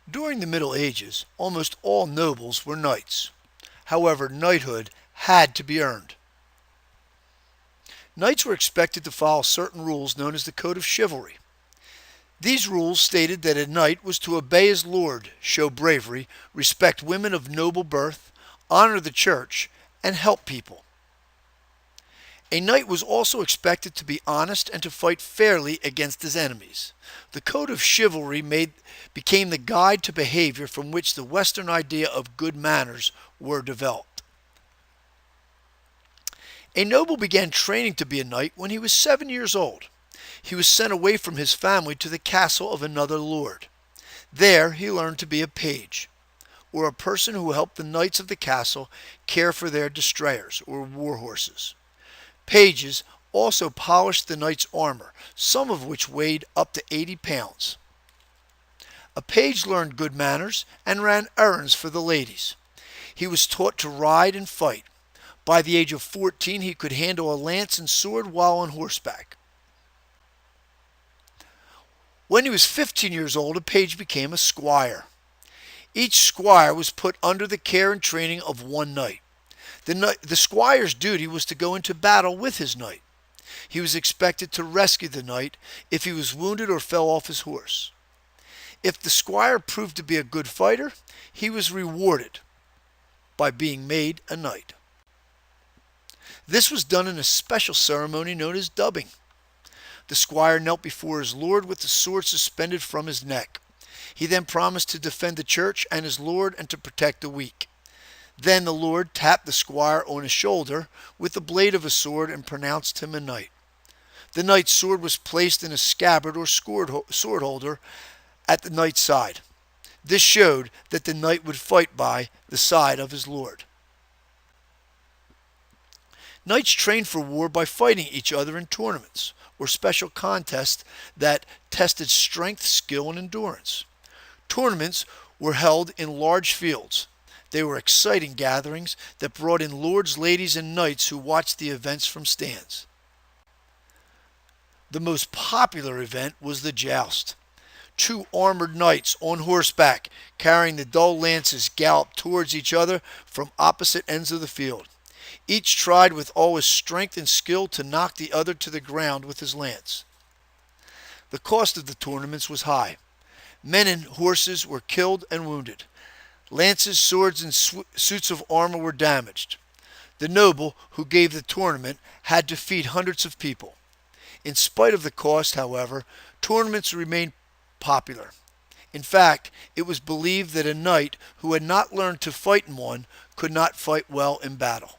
During the Middle Ages, almost all nobles were knights. However, knighthood had to be earned. Knights were expected to follow certain rules known as the Code of Chivalry. These rules stated that a knight was to obey his lord, show bravery, respect women of noble birth, honor the church, and help people. A knight was also expected to be honest and to fight fairly against his enemies. The Code of Chivalry became the guide to behavior from which the Western idea of good manners were developed. A noble began training to be a knight when he was 7 years old. He was sent away from his family to the castle of another lord. There he learned to be a page, or a person who helped the knights of the castle care for their destrayers, or war horses. Pages also polished the knight's armor, some of which weighed up to 80 pounds. A page learned good manners and ran errands for the ladies. He was taught to ride and fight. By the age of 14, he could handle a lance and sword while on horseback. When he was 15 years old, a page became a squire. Each squire was put under the care and training of one knight. The squire's duty was to go into battle with his knight. He was expected to rescue the knight if he was wounded or fell off his horse. If the squire proved to be a good fighter, he was rewarded by being made a knight. This was done in a special ceremony known as dubbing. The squire knelt before his lord with the sword suspended from his neck. He then promised to defend the church and his lord and to protect the weak. Then the lord tapped the squire on his shoulder with the blade of a sword and pronounced him a knight. The knight's sword was placed in a scabbard or sword holder at the knight's side. This showed that the knight would fight by the side of his lord. Knights trained for war by fighting each other in tournaments or special contests that tested strength, skill, and endurance. Tournaments were held in large fields. They were exciting gatherings that brought in lords, ladies, and knights who watched the events from stands. The most popular event was the joust. Two armored knights on horseback carrying the dull lances galloped towards each other from opposite ends of the field. Each tried with all his strength and skill to knock the other to the ground with his lance. The cost of the tournaments was high. Men and horses were killed and wounded. Lances, swords, and suits of armor were damaged. The noble who gave the tournament had to feed hundreds of people. In spite of the cost, however, tournaments remained popular. In fact, it was believed that a knight who had not learned to fight in one could not fight well in battle.